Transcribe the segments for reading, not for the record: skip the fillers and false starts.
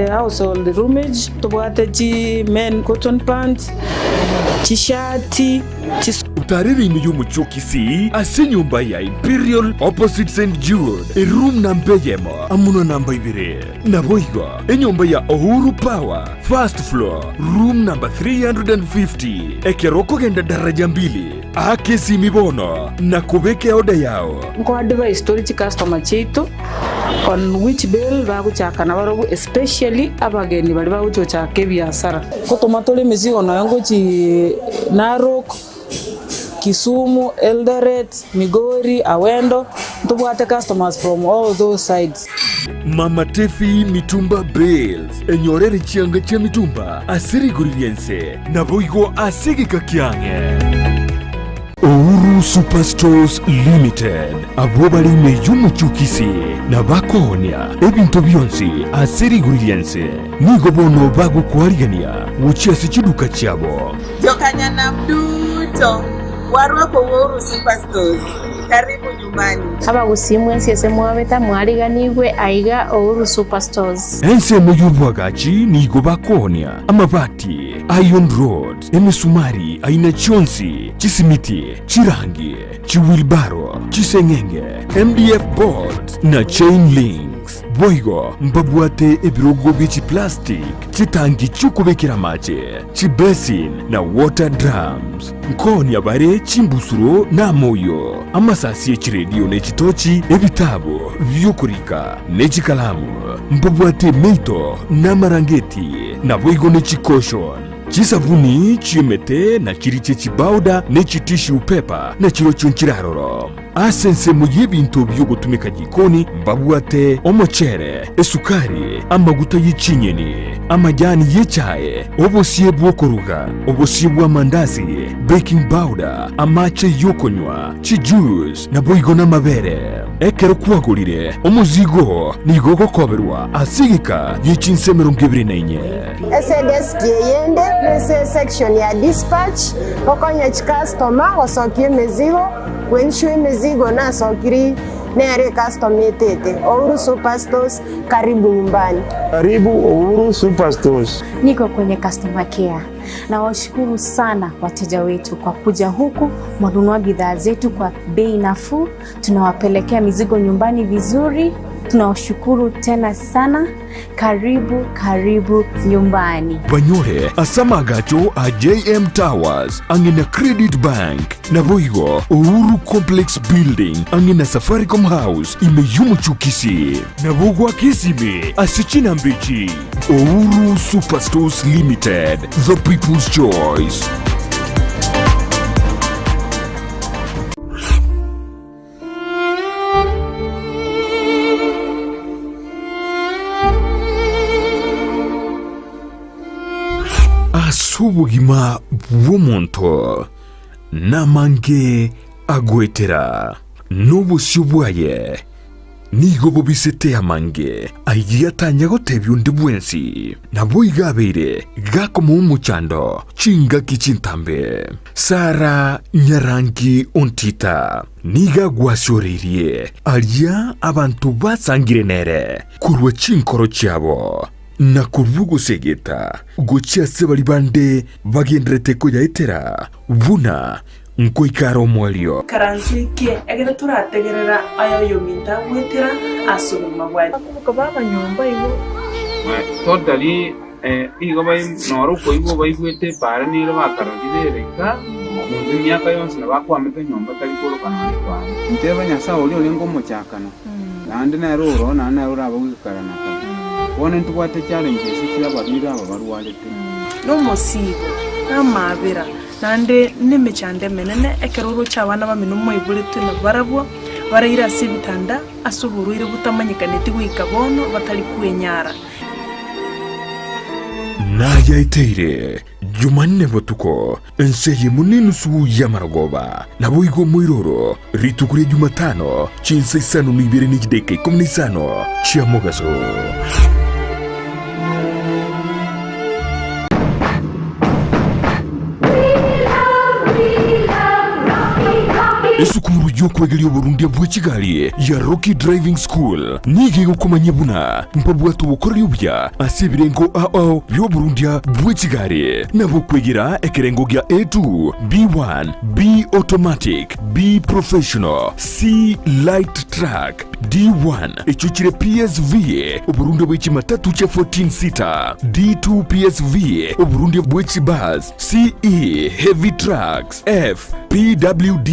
household roomage tubwate chi men cotton pants t-shirti Tariri y'umuco Kisii ase nyumba ya Imperial opposite St. Jude room namba yemo amuno namba 2 naboigo enyumba ya Uhuru Power first floor room number 350 ekeroko genda daraja 2 akesi mibono na kubeke oda yao ngo advice story chi customer chetu on which bill baguchakana barogu especially abageni bali baguchochake biashara kutuma tole mizigo nayo ngo chi Narok, Kisumu, Eldoret, Migori, Awendo, tubwate customers from all those sides. Mama Tefi Mitumba Bales enyorere chianga cha mitumba asiri guriense na boigo asigi kakiange Uhuru Superstores Limited abobali meyumucho Kisii na bakonia ebintu byonsi asiri guriense nigo bono bagu kwarigania wuchasi chiduka chabo Jokanya na mduto warwa kwa Uhuru Superstores karibu nyumbani aba gusimwe siese mwabeta mwariganigwe aiga Uhuru Superstores ense muyubwagachi nigo bakonia amabati iron rod emisumari aina chonsi chisimiti chirangi chiwilbaro chisengenge MDF board na chain links boigo mbabwate ebirogo bichi plastic chitangi chukubekera mache chibasin na water drums nkoni abare chimbusuro na moyo amasasi echiredio nechitochi ebitabo byokurika nechikalamu mbabwate meito na marangeti na boigo nechikoshon chisabuni chimete na chiriche chibauda nechitishu pepa na chirocho nchiraroro asense muyebintu byogutumika jikoni mbabwate omochere esukari amaguta yichinyeni amajani yechaye obosie bwokoruga obosie bwamandazi baking powder amache yokonywa chijuice na boigo na mabere ekero kwagulire omuzigo nigogo koberwa asigika yichinse 24 desk yende nese section ya dispatch okonya customer wasokie mezigo wenshwe mezigo na sokiri nere customer tete Uhuru Superstores karibu nyumbani karibu Uhuru Superstores niko kwenye customer care na washukuru sana wateja wetu kwa kuja huku mwanunua bidhaa zetu kwa bei nafuu tunawapelekea mizigo nyumbani vizuri tunawashukuru tena sana karibu nyumbani Banyore asamagacho a JM Towers angina Credit Bank na boigo Uhuru Complex Building angina Safaricom House imeyumucho Kisii na bogwa Kisii asichina mbichi Uhuru Superstores Limited the people's choice. Asubugima bw'omuntu namange agwetera n'obusyo bwaye nigo bobisete amange aigiyatanya gotebya undi bwensi nabo igabeire gakoma umuchando chinga kichintambe Sara Nyarangi Ontita niga gwasyorerie alia abantu basangire nere kurwa chinkoro cyabo na kurugo segeta gochia sebali bande bagendrete ko yaitera buna nkoikaro mwalio karanzike egera turategerera ayo yominda gwetera asubuma bwari kuko baba nyumba ibo totally igo bai noruko ibo bai gwete para niro bakarodireka mu myaka yonse nabakwamete nyumba tari korokana kwa nteba nyasa olio lengo mochakana nande na roro na rabo gukarana wone ntwate challenge sikira babira babarwalete no mosigo amabira nande nemechande menene ekeroro chabana bamino moibulete na barabwo barayira sibitanda asuburu ire butamanyikaneti gwikabono batali kwenyara naya iteire Jumanne botuko enseye munini su yamaragoba nabo igo muiroro ritukure Jumatano chinsa isano nibere nijideke komunisano chiamogaso esukuru y'okwegerya Burundi bwa Kigali ya Rocky Driving School nige gukomanya buna mpabwatu bukorera ubya asibirengo ao byo Burundi bwa Kigali nabo kwegera ekerengo gya A2 B1 B automatic B professional C light track D1 echuchire PSV Burundi bwa Jumatato cha 14 seater D2 PSV Burundi bwa bus CE heavy trucks F PWD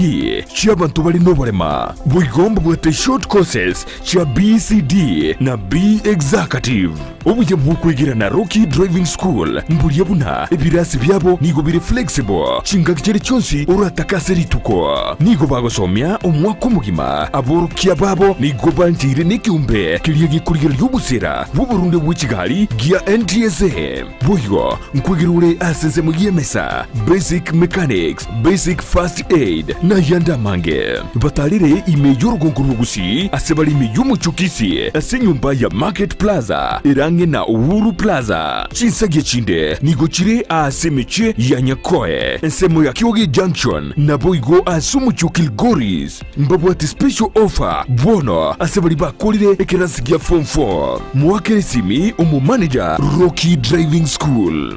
cy'abantu bari no barema bugomba bwate short courses cha BCD na B executive ubuye bw'ukwigira na Rocky Driving School mburiye buna ibirasi byabo nigo biri flexible chingakire cyonsi uratakasirituko nigo bagosomya umwaka mugima aborukiya babo nigo banjire n'icyumbe kiriye gikurira y'ubusera bw'u Burundi bwa Kigali gia NTSA buyo nkwigirure aseze mu yemesa basic mechanics basic first aid na yanda mange batalire imejoro gonkuru Gusii asebali imeyumucho Kisii asenyumba ya Market Plaza irange na Uhuru Plaza chinsage chinde nigochire asemeche ya Nyakoe ensemo ya Kioge Junction na boigo asumucho Kilgoris mbabwati special offer bono asebali bakolire ekerasigia form 4 mwakere simi umu manager Rocky Driving School.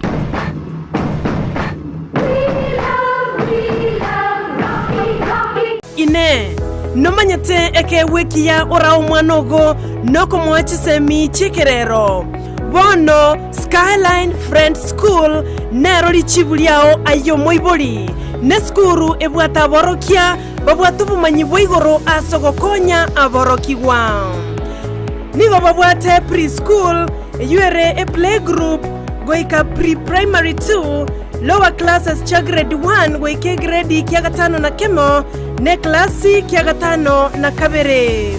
Ine nomanyete eke wikia ora umwanogo noko mwachisemi chikerero bono Skyline Friends School nero lichibuliao ayo moiboli ne skuru ebwata borokia babwatu bumanyi bwigoro asogokonya aborokiwa nigo babwate preschool yuere a playgroup goika pre-primary 2 lower classes cha grade 1 goike grade kia gatano na kemo ne klasi kia gatano na kabere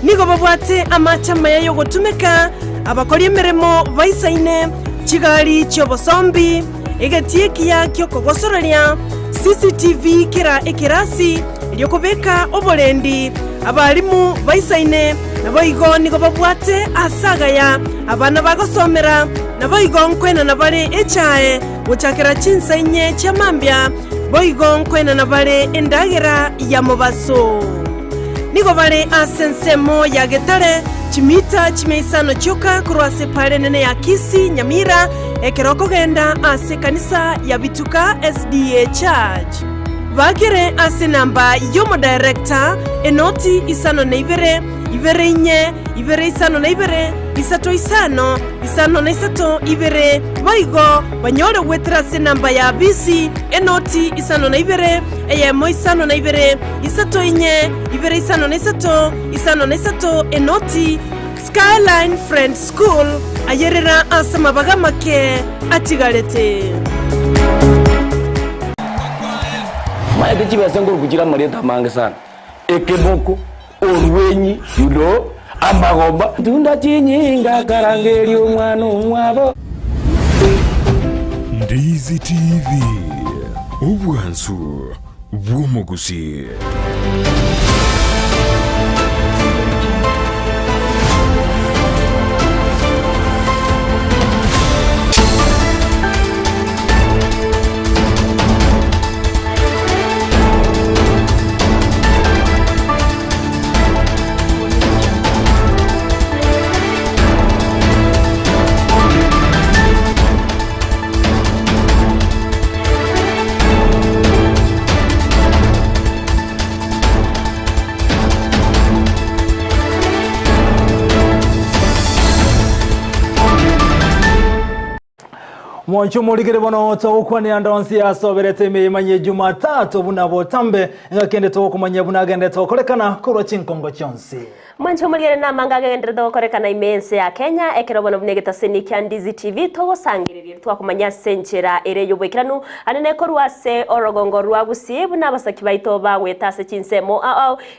nigo babwate amachama yayo gotumeka abakora emirimo baisaine Kigali cy'obosombi egatie kia kyokogosorania CCTV kira ekirasi lyokobeka obolendi abalimu baisaine naboigo nigo babwate asagaya abana bagosomera naboigo nkwena nabale echae guchakira chinsainye chamambya boigo nkwena nabale endagera ya mubaso nigo bale asensemo ya getare chimita chimeisano choka kurwase pale nene ya Kisii Nyamira ekeroko genda ase kanisa ya Bituka SDA Church bagere ase namba yomo director enoti isano na ibere inye ibere isano na ibere isato isano na isato ibere baigo banyole wetra ase namba ya BC enoti isano na ibere eyemo isano na ibere isato inye ibere isano na isato enoti Skyline Friends School ayerera asama bagamake atigarete Maya kichibese nguru kugira Marieta mange sana ekeboko orwenyi yudo amagomba tunda chinyinga karangeri umwana umwabo. Ndizi TV ubwansu bw'umugusi. Mwancho muligere bono tawukwane andonsi asoberete Emanyie Jumatato buna botambe ngakende tawukumanya buna agende tawokolekana kurwa chinkongo chonsi. Mwancho muligere na manga agende tawokolekana imense ya Kenya ekero bono bunegeta senikia Ndizi TV tawosangirira twakumanya senchera ere yobwekiranu anene korwase orogongo rwa Gusii buna basaki baito bagwetase chinsemo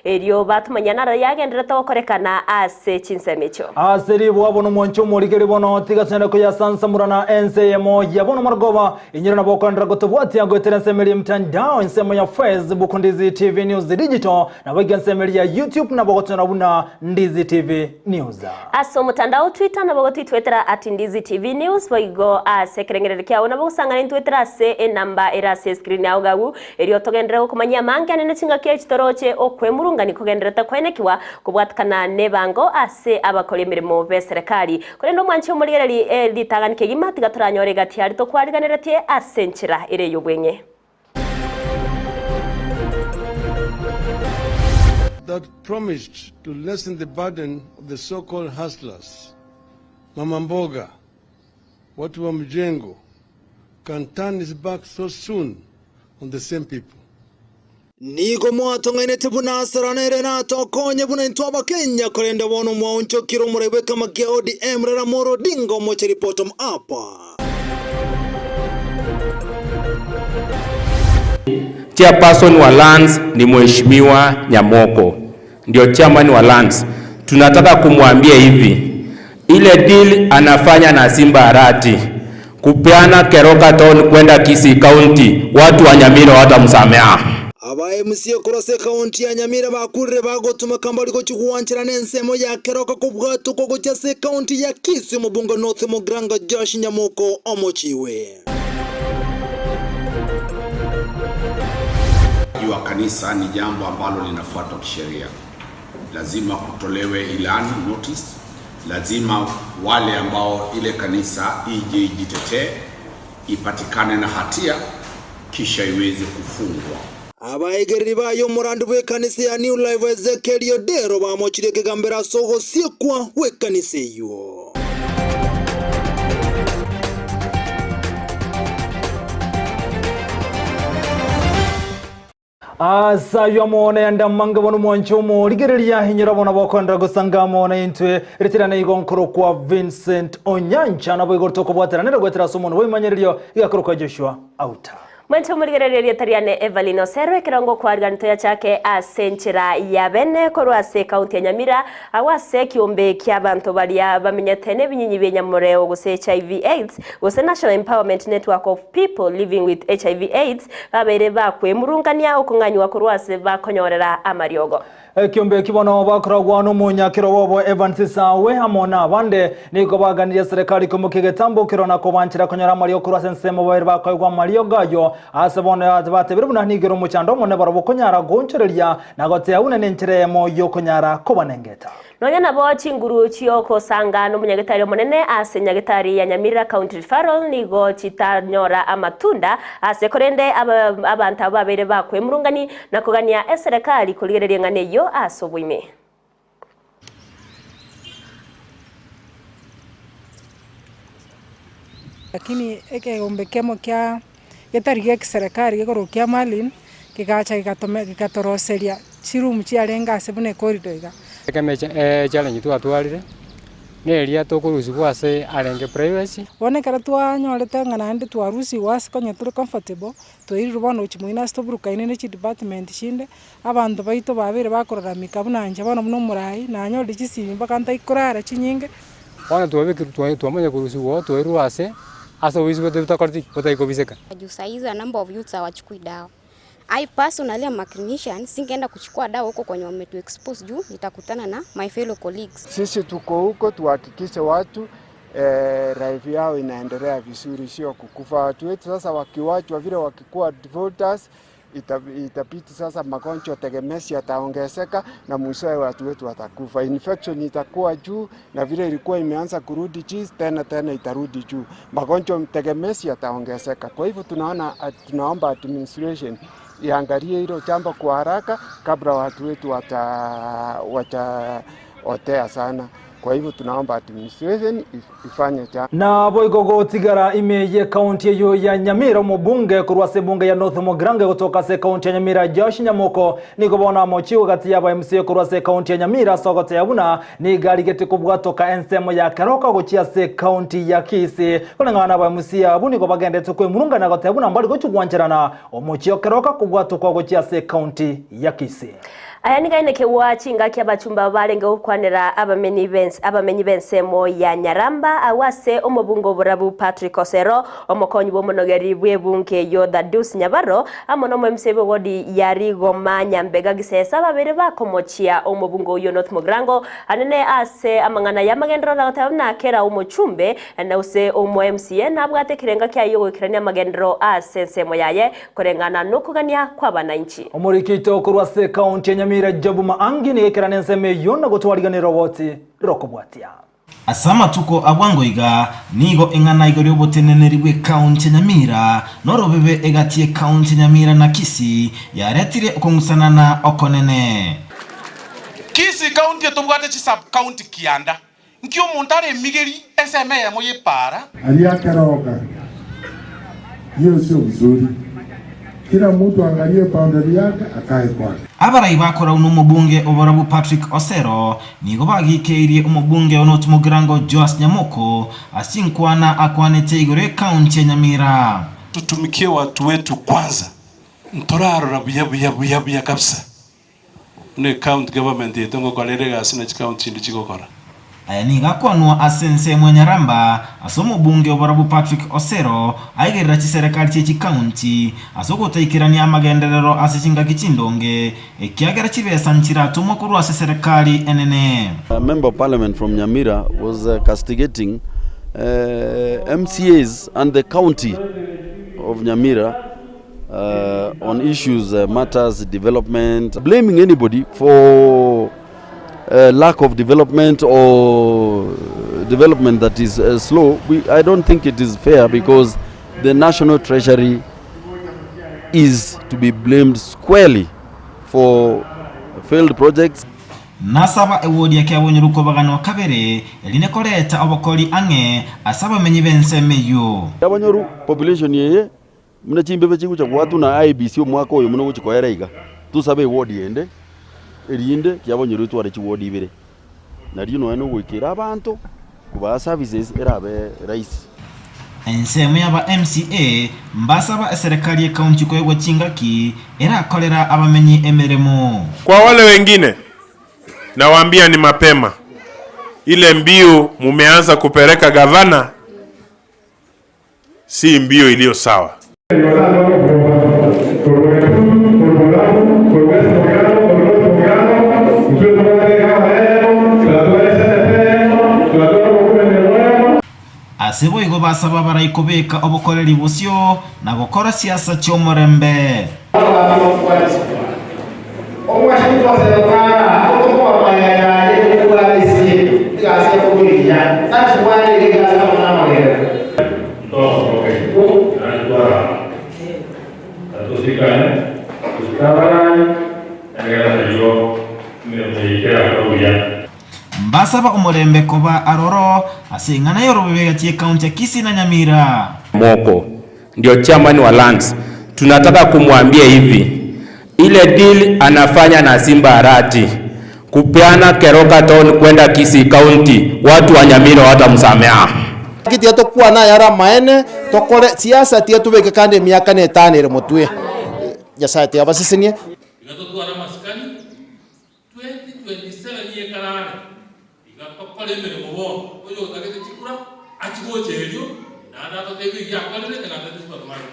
eryo batumanya nara yagende tawokolekana ase chinsemecho. Aseri bono mwancho muligere bono tigasene ko yasansamurana NCMO yabono margoba inyira bokandra gotobwati agotera semeli mtandao nsemo ya Facebook Ndizi TV News Digital na bagensemeli ya YouTube na bogotana buna Ndizi TV News. Aso mutandao Twitter na bogo twitwetera ati Ndizi TV News boigo asekerengerere kya na bogo sangana twitwetera se enamba era se screen yawo gagu erio togendera kumanya manga nene chinga kya kitoroche okwemurungani kugendereta kwenekiwa kubwatkana nebango ase abakole mirimo be serikali kurendo mwanchi omurigereri litaganike gimati gaturanyore gati ari to kwariganeretie asenchira ire yobwenye that promised to lessen the burden of the so-called hustlers, Mama Mboga, watu wa mjengo, can turn his back so soon on the same people. Nigo mwatongaine tibuna saranere na tokonye buna intwaba Kenya korenda wono mwauncho kiro murebe kama kia ODM rera moro dingo moche reportom apa. Chairperson wa lands ni Mheshimiwa Nyamoko, ndio chairman wa lands. Tunataka kumwambia hivi, ile deal anafanya na Simba Arati kupeana Keroka Town kwenda Kisii County, watu wa Nyamira watamsamea. Abaye musiyo kurose county ya Nyamira bakurire bagotuma kambali ko chikuwanchira nensemo ya Keroka kubwato ko gochase county ya Kisii mubungo North Mugranga Josh Nyamoko omochiwe. Wa kanisa ni jambo ambalo linafuatwa kisheria. Lazima kutolewe ilani notice, lazima wale ambao ile kanisa ije ijitetee, ipatikane na hatia kisha iweze kufungwa. Abaigeri bayo murandu we kanisa ya New Life Ezekiel Odero bamochire kegambera sogo siekwa we kanisa yo. Asa yomone anda manga bono mwanchomo ligereria hinyira bona bokondra gusanga mona intwe ritirana igonkoro kwa Vincent Onyancha nabo igortoko bwatera nero gwetera somono we manyererio igakoro kwa Joshua Auta. Mwencho murigereria tariane Eveline Osero kirongo kwa ganitoya chake asenchira ya bene korwa se county ya Nyamira awase kiombe kya bantu balia bamenyetene binyinyi benyamureo guse HIV/AIDS guse National Empowerment Network of People Living with HIV/AIDS babere bakwemurungania okunganywa korwa se bakonyorera amariogo. Kiombe kibono bakoragwa no munyakiro bobo Vincent sawe hamona abande niko baganiriye serikali kumukigetambo kirona ko banchira konyora mario korwa sensemo babere bakoywa mario gayo asabona batebere buna nigero muchando mone barabo konyara gonchereria nagote yaune nencheremo yo konyara kobanengeta nonya nabo chinguru chioko sanga no munyagetari monene asenyagetari ya Nyamira County Referral nigo chitanyora amatunda asekorende abantu babere bakwemurungani nakogania serikali kuligereria ngane yo asobwime. Lakini eke ombekemo kya getarigia kiserikali gikorokia malin kigacha gikatoroseria chirumu chiarenga asebune corridor iga keme challenge tu atwarire neria tokurusi kwase arenge privacy wone kara twanyorete ngana ndi twarusi wase konye turi comfortable toiru bono uchimuina stobruka ine chi department shinde abantu baito babire bakorora mikabunanje bono muno murai na nyori chisimi bakanta ikorara chinyinge wana tuwamenya kurusi wo toiru wase asa wizi wote tutakorti botaikobiseka jusaiza number of youths hawachukui dawa. I personally am a clinician, singeenda kuchukua dawa huko kwenye wametu expose juu nitakutana na my fellow colleagues. Sisi tuko huko tuhakikishe watu life yao inaendelea vizuri, sio kukufa. Watu wetu sasa wakiwachwa vile wakikuwa defaulters itapiti sasa magonjwa tegemezi yataongezeka na mwishowe watu wetu watakufa. Infection itakuwa juu na vile ilikuwa imeanza kurudi chini tena itarudi juu. Magonjwa tegemezi yataongezeka. Kwa hivyo tunaomba administration iangalie hilo jambo kwa haraka kabla watu wetu wataotea sana. Kwa hivyo tunaomba administration ifanye cha na boigogo tigara imeye county yo ya Nyamira mubunge kurwase bunge ya North Mugranga kutoka se county ya Nyamira Josh Nyamoko niko bona mochiwo gati ya MC kurwase county ya Nyamira sogote yabuna ni gari gete kubwatoka ensemo ya Keroka gochia se county ya Kisii kulengana ba MC abuni ko bagende tukwe murunga na gote yabuna mbali gochugwancherana omochiyo Keroka kubwatoka gochia se county ya Kisii. aya ni gaine kewa chinga kya bachumba barenge okwanera abamenyi bensemo ya Nyaramba awase omobungo burabu Patrick Osero omokonyi bomonogeri bwebunke yoda dus Nyabaro amono mwemsebe wodi yari goma nyambega gisesa babere bakomochia omobungo yo North Mogrango anene ase amangana ya magendro na kera omochumbe na use omo MCA nabwate kirenga kya yogo kirania magendro ase nsemo yaye korengana nokugania kwa bananchi omurikito kurwase county Nyamira Jabuma angi ni ekera nseme yona gotwariganira woti rokobwatia asama tuko abwangoiga nigo engana igori oboteneneriwe county Nyamira norobebe egatie county Nyamira na Kisii yaretire okongusana na okonene Kisii county tobwate chi sub county kianda nkio montare migeri SMA ya moye para aliakaroka hiyo sio vizuri. Kila mtu angalie boundary yake akae kwake. Abarai bakora umubunge obarabu Patrick Osero nigo bagikeirie umubunge North Mogrango Joas Nyamoko asinkwana akwanete igore county Nyamira. Tutumikie watu wetu kwanza. Ntoraro buya kabisa. Ne county government yetongo kwalerega asina county ndichikokora. Ayani gakwanwa asense Nyaramba asomo bunge obarabu Patrick Osero aigerera ci serikali ci county asogotaikirania amagenderero asichinga kichindonge ekiagera cibesa nchira tumwa kuru ase serikali enene. A member of parliament from Nyamira was castigating MCAs and the county of Nyamira on issues matters development, blaming anybody for lack of development or development that is slow. I don't think it is fair because the national treasury is to be blamed squarely for failed projects. Nasaba ewodi yake abonyeruko bagano kabere eline koleta obokoli ange asaba menyi bensemeyo abonyeru population yeye muna chimbe chikucha kwatu na IBC omwaka oyo muno guchikoera iga tusabe ewodi yende erinde kyabonyeru tware chiwodi ibere nari no eno gwikira abantu kuba services erabe rais ensemo yaba MCA mbasaba serikali ya county kwegwa chingaki era kolera abamenyi emeremo. Kwa wale wengine nawaambia ni mapema, ile mbio mumeanza kupeleka gavana si mbio iliyo sawa. Asebo igo basaba barayikobeka obukoreri busyo na gukora siasa cy'omurembe. Mbasaba umurembe koba aroro asengana yorobebe gatie county ya Kisii na Nyamira. Moko ndio chairman wa lands. Tunataka kumwambia hivi, ile deal anafanya na Simba Arati kupeana Keroka town kwenda Kisii county, watu wa Nyamira watamsamea. Kiti yato kuwa na yara maene tokore siasa tia tubeke kande miaka ne tanere mutwe ya site abasisinie igatotwara maskani 2027 ye karara igakokole mere mubo oyo utagete chikura achigocherio na ndatotege yakolere tegata supermarket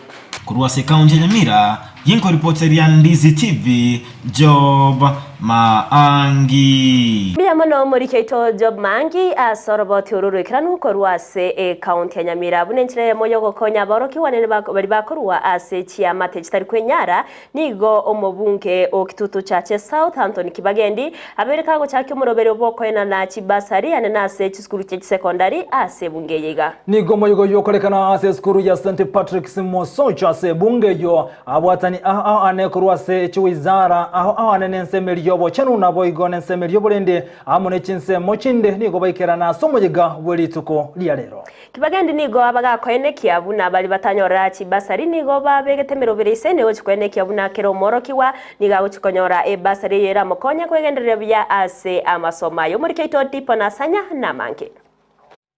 Kuruwase county Nyamira yinko reporteria Ndizi TV Job Maangi. Bia mono murikeito Job Maangi asorobo tiororo ikranu kuruwase county Nyamira bunenchire moyo gokonya baroki wanene bari bakuruwa ase chiamate chitari kwenyara nigo omobunke okitutu chache South Anthony Kibagendi abereka go chake murobere oboko ena na chibasari anena ase chiskuru che secondary ase bungeyega nigo moyo yokorekana ase skuru ya St Patrick Simosocha ase bungeyo abwatani ane kuruwase chiwizara anene nsemeri yobo chanu nabo igone nsemeri yoborende amone chinse mochinde nigo baikera na somoyega weli tuko lya lero Kibagendi nigo abaga koene kiabuna bali batanyora chibasari nigo babegetemero bereisene ochikwene kiabuna kero morokiwa niga ochikonyora basari yera mokonya kwegenderera bya ase amasomayo muri keito tipo na sanya na manke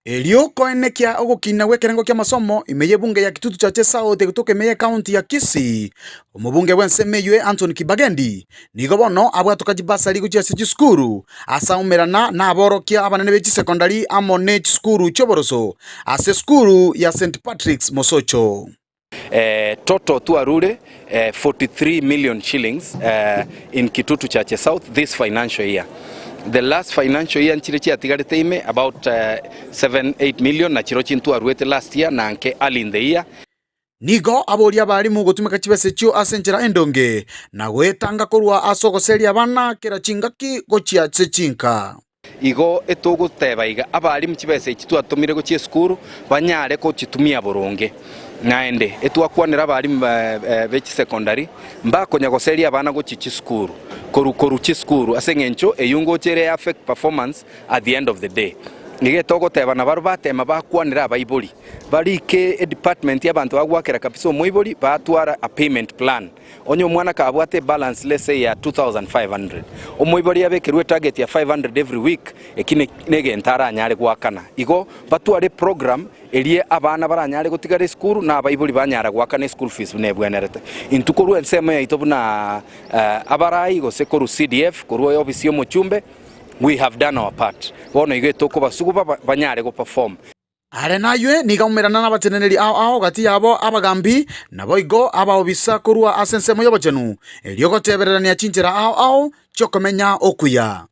Elio koenekia ogokina gwekerengo kia masomo imeye bunge ya Kitutu Chache South gutoka imeye county ya Kisii. Omubunge wensemeywe Anthony Kibagendi nigo bono abwatoka jibasari guchia skuru asaumerana na aborokia abanene bechi secondary amone skuru choboroso ase skuru ya St Patrick's Mosocho. Total tuarure 43 million shillings in Kitutu Chache South this financial year. The last financial year nchirichi atigarite ime about 7-8 million na chirochi tuaruete last year na anke early in the year. Nigo aboria barimu gutumika chibese chio asenjera endonge na gwetanga korwa asogoseria bana kera chingaki gochia sechinka. Igo etoguteba iga abarimu chibese chitwatumire gochia skuru banyare ko chitumia boronge naende etwakwanira abarimu bechi secondary mbakonya goseria bana gochichi skuru koru chiskuru asengencho eyungo chere affect performance at the end of the day. Nige togo teba na baru batema bakwanira abaiboli barike department y'abantu bagwakera kapiso moiboli batwara a payment plan onyo mwana kabwate balance let's say ya 2500 omoiboli yabekerwe target ya 500 every week ekine nege ntara anyare gwakana igo batware program elie abana baranyare gutigare skuru na abaiboli banyara gwakana school fees nebwenerete intukoru ensema ya itobuna abarai go sekoru CDF koru office yo mochumbe. We have done our part. Bono igetoko basuguba banyare go perform. Are naywe nigamumerana n'abateneneri aho gati yabo abagambi nabo igo abaobisa kurwa asensemo y'abachenu elio gotebererania chinjira aho cyokomenya okuya.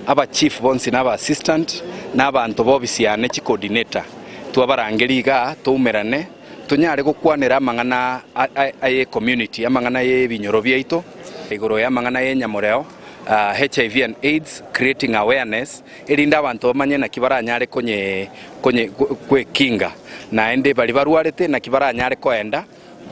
Aba chief bonsi n'aba assistant n'abantu bobisiane chi coordinator twabarangeriga tumerane tunyare gukwanira amangana aye community amangana ye binyoro byaito igoro ya amangana ye nyamoreo HIV and AIDS, creating awareness elinda abantu bamanye na kibaranyare konye kwe kinga na ende bali barwarete na kibaranyare koenda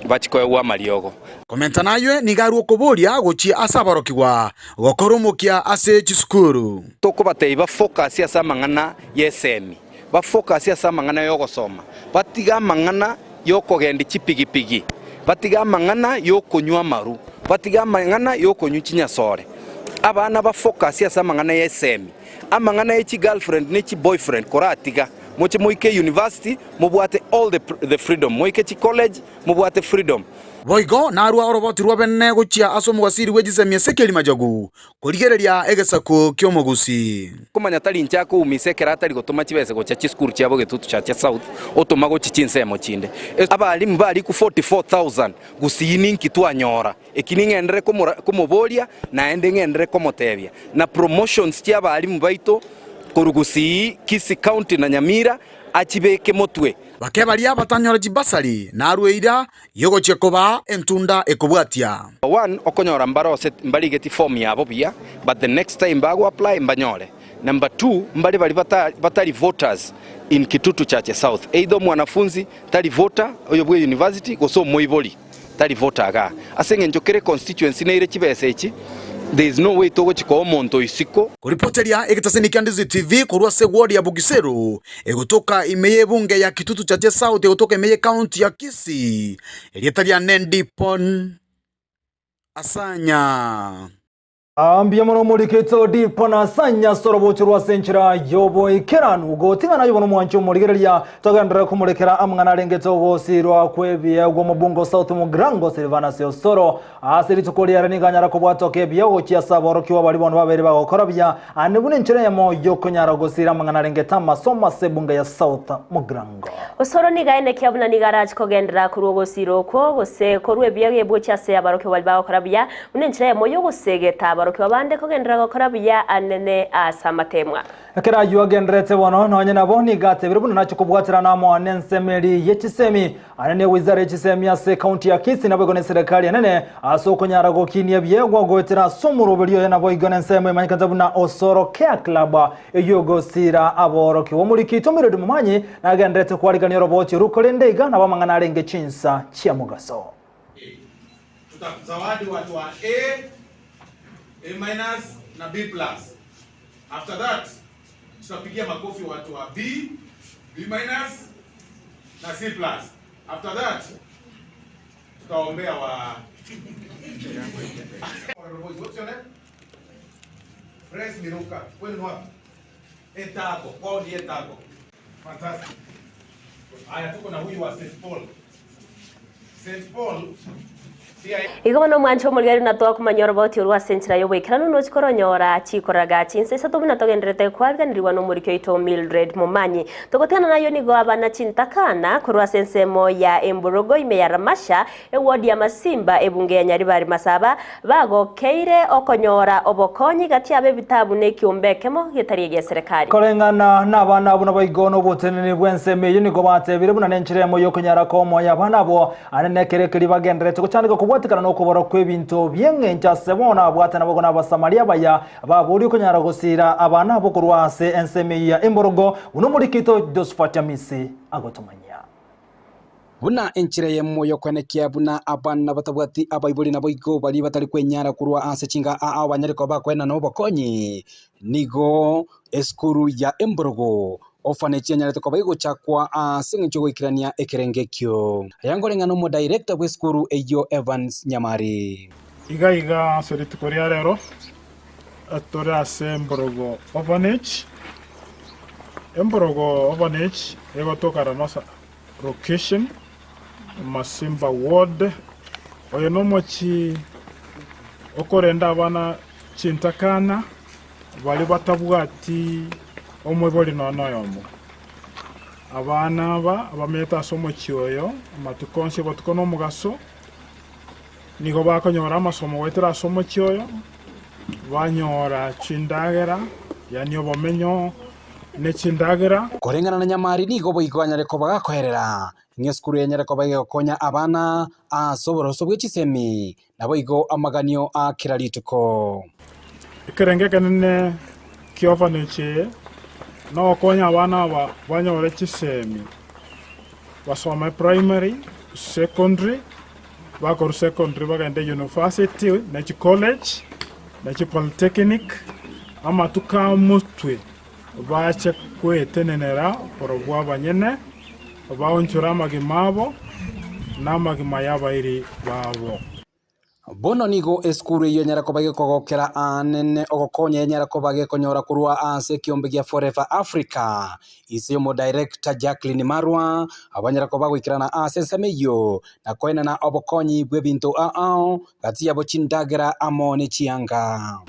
bachikoye wa maliogo. Komenta nayo nigaruo kuburia gochi asabarokigwa gokoromokia ase chiskuru toko bateiba focus ya samangana yesemi ba focus ya samangana yogosoma batiga mangana yokogenda chipigipigi batiga mangana yokonywa maru batiga mangana yokonywa chinyasore abana ba focus ya samangana yesemi amangana yechi girlfriend nechi boyfriend koratiga moche moike university mubwate all the freedom moike chi college mubwate freedom boigo narwa oroboti rwabene guchia asomo gasiri wejisemie sekeli majagu kurigereria egesako kyomo Gusii kumanya tali nchako umisekera tali gotoma chibese gocha chiskuru cyabo Kitutu Chache South otomago chichinsemo chinde abalimu bali ku 44,000 Gusii ninki twanyora ekiningendere komobolia na ende ngendere komotebia na promotions cy'abalimu baito koru Gusii Kisii County na Nyamira achibeke motwe bakebaria batanyora jibasari narweira yogoche koba entunda ekobwatia one okonyora mbaro set mbali geti form yabo bia but the next time bago apply mbanyore. Number 2 mbali bali batali voters in Kitutu Chache South either mwanafunzi tali voter oyobwe university goso moiboli tali voter aga asenge njokere constituency na ile chibese echi. There is no way to chiko omonto isiko. Kuripoteria egitaseni kia Ndizi TV kurwa se ward ya Bugisero egutoka imeye bunge ya Kitutu Chache South egutoka imeye county ya Kisii elietaria Nendipon Asanya Ambia mono muliketo dipona sanya sorobocho rwa senchira yobo ikeranu gotingana yobono mwancho muligereria togandra kumulekera amngana rengeto gosirwa kwebia gwo mubungo South Mugrango Silvana Osero asiri tukolia reniganyara kubwatoke byo chia saboro kiwa bali bono babere bagokorabya anebune nchire ya moyo konyara gosira amngana rengeta masoma sebunga ya South Mugrango Osoro nigaine kyabuna nigaraj kogendra kurugo gosiro ko gose korwe bya bwo chia se abaroke bali bagokorabya unenchire ya moyo gosegeta kwa bande kogendera gukora bya anene asamatemwa akera yuagendrete bono nonye nabo nigate biribuna nacho kubwatira namo anensemeri yechisemi anene wizara yechisemi ya se county ya Kisii nabo gone serikali anene asokonyara gokinia byegwa gotira somuro beliyo nabo igonensemo Emanyie na Osero Care Club eyogosira aboroki wo muri kitomero dumanyi nagendrete kwaliganira robochi rukolende igana bamangana arenge chinsa chia mugaso tutazawadi watu wa A- na B+. After that, tutapigia makofi watu wa B- na C+. After that, tutaombea wa What's your name? Press Miruka. When what? Etago. Kwa ni etago. Fantastic. Haya, tuko na huyu wa St. Paul. St. Paul Igo no mwancho mulgari na twa kumanyora bauti urwa senchira yo wekirano no chikoronyora chikoraga chinse sato bina togendrete kwalga ndiriwa no murikyo ito Mildred Momanye tokotana nayo nigo abana chintakana kurwa sensemo ya Emborogo ime ya Ramasha ewodi ya Masimba ebunge ya Nyaribari Masaba bago keire okonyora obokonyi gati abe bitabu ne kiombekemo getari ya serikali kolengana na bana buno baigono botenene bwenseme yo nigo batebire buna nenchiremo yo kunyara komo ya bana bo anenekere kiri bagendrete kuchandika kubwatikana no kubora kwebinto byengencha sebona bwatana bwo n'abasamaria baya baburi kunyara gusira abana bo kurwase enseme ya Emborogo uno murikito Josephatamisi agotumanya buna enchire yemo yo kwenekia buna abana batabwati abaibuli na boigo bali batali kwenyara kurwa ase chinga abanyariko bakwena no bokonyi nigo eskuru ya Emborogo ofanechi nyarete ko baigo chakwa singicho gwikirania ekerengekyo yangolengano mo director w'eskuru eyo Evans Nyamari iga soriti koria rero atore ase Emborogo orphanage ego tokara nosa location Masimba ward oyo no mochi okorenda abana chintakana bali batabwati omwe boli nonoyomo abana abameta somo chioyo amatukonse batukono mugaso nigo bakonyora amasomo wetera somo chioyo banyora chindagera yani obomenyo ne chindagera korengana na Nyamari nigo boigwanyare ko bagakoherera ngeskuru yenyare ko bagokonya abana asoboroso bw'echisemi nabo igo amaganio akiralituko ikerengekene kiovaneche no konya abana banyore chisemi basoma primary secondary bakor secondary bagende university na college na polytechnic ama tukamutwe bache kwetenenera porobwa banyene baonchura magimabo na magima yabairi babo bono nigo eskuru iyo nyara ko bage kogokera anene ogokonye nyara ko bage konyora kurwa ase kiombe gya Forever Africa ise yo mo director Jacqueline Marwa abanyara ko bagwikirana ase semeyo na koena na obokonyi bwebinto gati yabo chindagera amone chianga.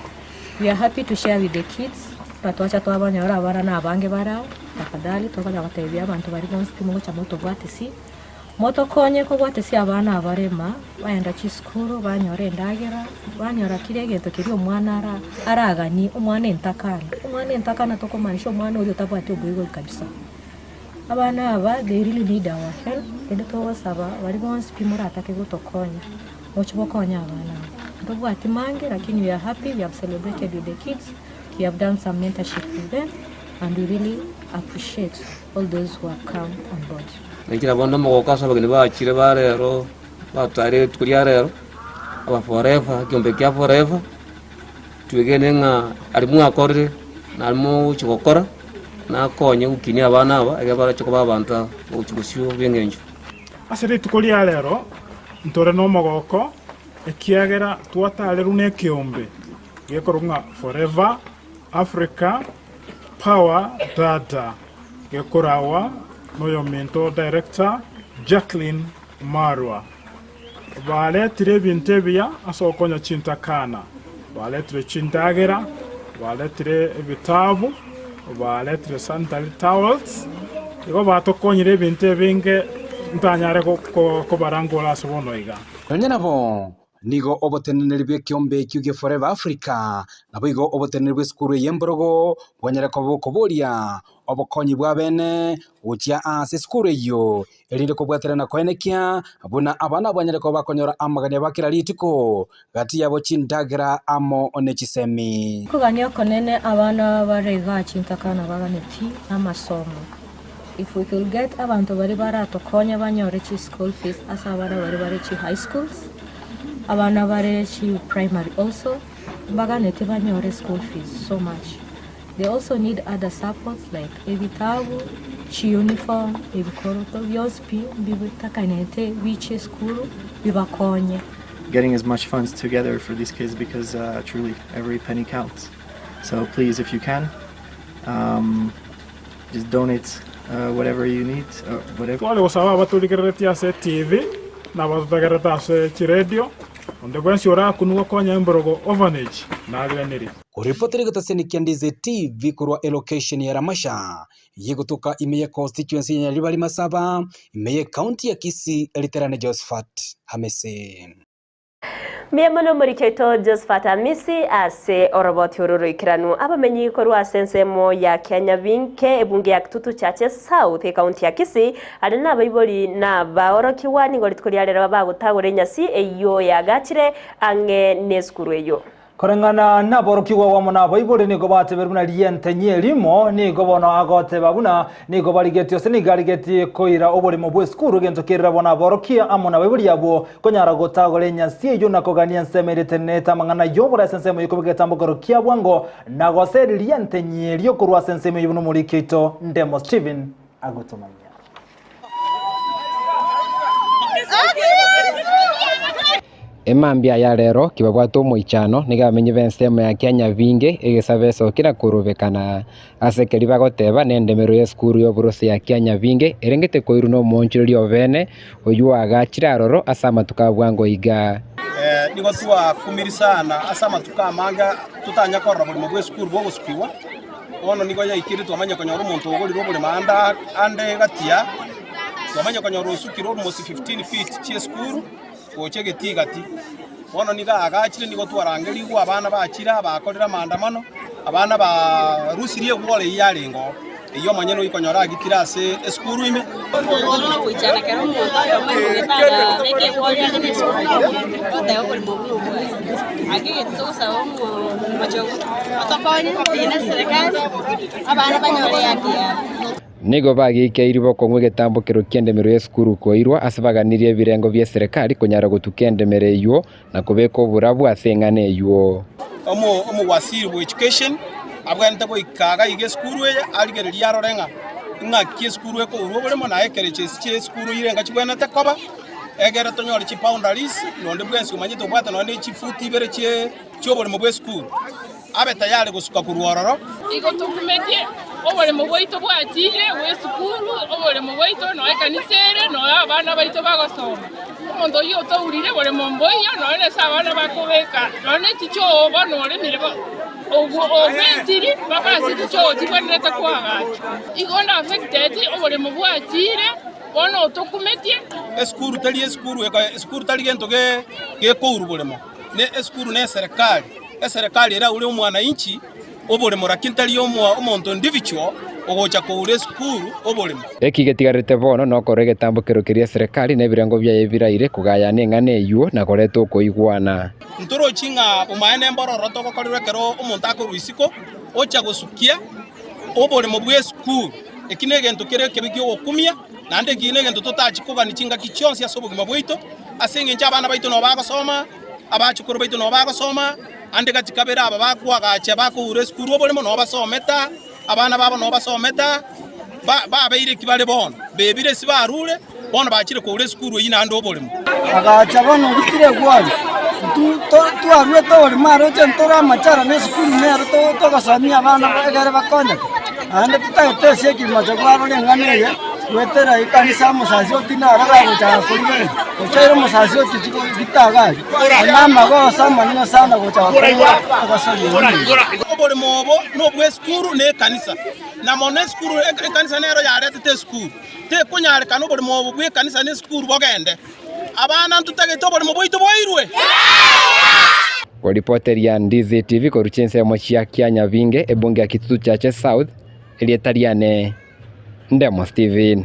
We are happy to share with the kids batwacha twabanyora abana na abange barao tafadhali tokaja batebya abantu bari gonse timo cha moto bwatisi moto konye ko bwatisi abana abarema bayenda chiskuru banyore ndagera banyora kirege kiri omwana aragani umwana entakana toko manisho umwana uri tabwate ubwigo kabisa abana aba they really need our help ende to saba bari gonse pimura atake gutokonya mochibokonya abana ndobwati mange lakini we are happy we have celebrated with the kids. We have done some mentorship with them, and we really appreciate all those who have come on board. Nikira bondo mugokasa bagini bachire barero batare tukuriya rero aba Forever kiombe kya Forever twegene nga alimu akorire na alimu chikokora na konye ukini abana aba agabara chiko babanta uchugusyo byengenjo asere tukuriya rero ntore no mogoko ekiagera twatale rune kiombe gekorunga Forever Africa Power Data gekorawa noyo mentor director Jacqueline Marwa baletire bintebya asokonya chintakana baletire chindagera baletire ebitabu baletire sanitary towels igo batokonyire bintebinge ntanyare ko barangola sobono iga nabo nigo oboteneneri bw'ekiombe kyuge Forever Africa nabo igo oboteneneri bw'eskuru y'Emborogo bwanyara koboria obokonyi bwa bene utia ase skuru iyo elinde kubwaterana kwenekia buna abana bwanyara ko bakonyora amagania bakira litiko gati yabo chindagera amo onechisemi kuganyo konene abana barega chintakana baganeti amasomo. If we could get abantu bari baratokonya banyore chi school fees asa abana bari chi high schools abana bari chi primary also baganeti banyore school fees so much. They also need other supports like ebitabu, chi uniform, ebikoroto, byospi, bibutakanete, biche skuru, bibakonye. Getting as much funds together for these kids because truly every penny counts. So please, if you can, just donate whatever you need, whatever. Twale gusaba baturigeretia se TV na batutagereta se radio onde kwensi ora kunwa konya mborogo orphanage na aganiri kuripoteri gataseni kia Ndizi TV kurwa allocation ya Ramasha yegutuka imeye constituency ya Ribali Masaba imeye county ya Kisii eliterane Josephat Hamisi Miamono muriketo Josephat Hamisi ase oroboti ororo ikiranu abamenyi ko rwasensemo ya Kenya Vinke ebunge ya Kitutu Chache South county ya Kisii arina abayiboli na baorokiwani ngo litkoliyalera bagutagure nyasi eyo ya gachire ange neskuru eyo korengana na borokiwa wamona baibole nigo bateberuna liente nyelimo nigo bono agote babuna nigo baligetio senigaligeti koira obole mobwe skuru gento kirira bona borokia amona baiboli yabo konyara gotagole nyasi eyo nakogania nsemerete neta mangana yobora sensemo yikobigeta mbogorokia bwango nagoseri liente nyelio kurwa sensemo yuno mulikito Ndemo Steven agotomanya Emambia ya rero kibagwato moichano nigamenye Vincent ya Kenya Vinge egesabeso kira kurubekana asekeri bagoteba nendemero ya skuru yo burose ya Kenya Vinge erengete koiru no monchiri obene oyuwa agachira roro asama tukabwango iga nigo tuwa kumiri sana asama tukamanga tutanya korra buli mugwe skuru bo guspiwa ono nigo ya ikiri twamanya konyoro muntu ogori robule manda ande gatia twamanya konyoro sukiro almost 15 feet chi skuru oche tigati wono niga agachire nigo twarangeri gwa abana bachira bakorera maandamano abana ba rusirie gwole yaringo iyo manyeno ikonyora gitira ase skuru ime ono kuichana kero muntu amugeta beke gwole ane skuru oteo por bobu aquí tosa omo macho otokone tiene serikali abana banyore yakia nigo bagikeiribo kongwe getambo kero kendemero ya skuru koirwa asabaganirie birengo bya serikali konyara gutukendemere yo na kubeko burabu asengane yo omo wasiri bu education abwante bo ikaga ige skuru ye aligere liaro renga nga ki skuru eko urobole mona ekere che skuru irenga chibwana takoba egere tonyori chi boundaries nonde bwensi umanyito bwata nonde chi futi bere che chobole mo bwe skuru abe tayari gusuka kuruororo igo tukumetie obole mo bwaito bwatire we skuru obole mo bwaito no ekanisere no abana baito bagosoma ondo yo tawurire bole mo mboya no ene sabana bakobeka no ne ticho bano le mirebo ogo ofensiri bakasi ticho tiboneta kwagacho igo na affected obole mo bwatire ono tukumetie skuru tali gento ge kouru bole mo ne skuru ne serikali era ule umwana inchi obole morakintali omonto individual ogocha ko ule skuru obole ekigetigarite bono no korege tambo keria serikali na birango bya ebiraire kugaya nengane yuo na koreto koigwana ntoro chinga umaene mbororo to kokorwe kero omonto akoruisiko ocha gosukia obole mobwe skuru ekinege ntokere kebigyo okumia nande kinege ntotachi kugani chinga kichonsi asobugima bwito asenge nchaba baito no bagosoma abachukuru baito no bagosoma ande gatikabera aba bakwaga bako ure skuru obolemo no basometa abana babo no basometa babeire kibale bono bebire sibarule bono bachire ko ure skuru yina ande obolemo agacha bono bikire gwali tu arwe to oli maro jentora machara ne skuru ne to gasamia abana bagere bakonda ande tutayete kimacho gwaro lenganeye wetera ikanisa musasio tinara gacha kulibere ochairo musasio tichiko bitaga anama go sama nino sana gocha obole mobo no bwe skuru ne kanisa na mone skuru kanisa nero ya rete skuru te kunyare kanu obole mobo bwe kanisa ne skuru bogende abana ntutagete obole mobo ito boirwe kwa reporter ya Ndizi TV koruchense ya mochia Kenya Vinge ebunge ya Kitutu Chache South elietariane Ndemo Steven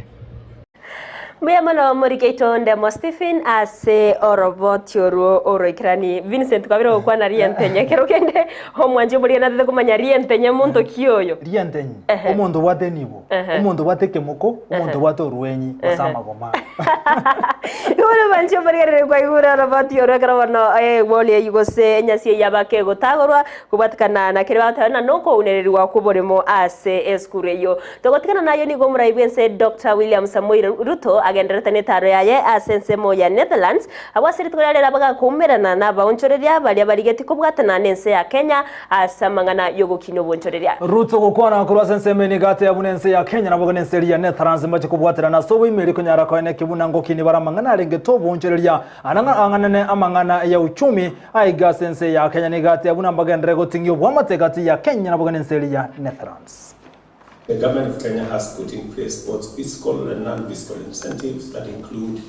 Muyamano murikeito Ndemo Stephen ase orobotio oroikrani Vincent kabiro kwa na rientenye kero kende homwanje muri na kumanya rientenye muntu kiyoyo rientenye omuntu wate nibo omuntu wate kemoko omuntu wate ruenyi osama goma yore banje muri kwa igura orobotio rokrabano wole yugose nyasi yabake gotagorwa kubatikana na kire batana noko unererwa kuboremo ase eskureyo togotikana nayo ni gomura Vincent Dr. William Samuel Ruto agenderete taro yaye asense moya Netherlands abasiri tkorera bagakumirana na baonchoreria bali abarigeti kubwatana nense ya Kenya asamangana yogokino bonchoreria Ruto gukwana kurwa sense meni gate yabunense ya Kenya na boganense ya Netherlands mache kubwatana so imeri kunyara kwa ene kibuna ngokini baramangana renge to bonchoreria anganane amangana ya uchumi aiga sense ya Kenya ni gate yabuna mbagendere gotingyo bwamategati ya Kenya na boganense ya Netherlands. The government of Kenya has put in place both fiscal and non-fiscal incentives that include,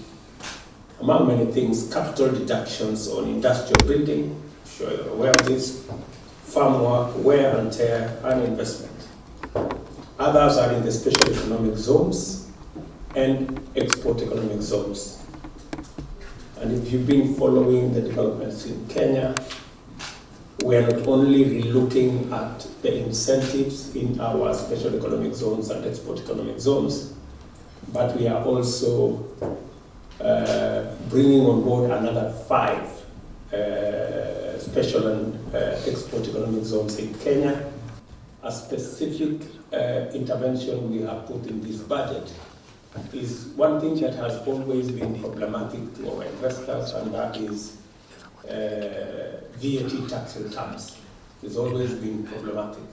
among many things, capital deductions on industrial building, I'm sure you're aware of this, farm work, wear and tear, and investment. Others are in the special economic zones and export economic zones. And if you've been following the developments in Kenya, we are not only relooking at the incentives in our special economic zones and export economic zones, but we are also bringing on board another 5 special and export economic zones in Kenya. A specific intervention we have put in this budget is one thing that has always been problematic to our investors, and that is VAT tax returns. It's always been problematic.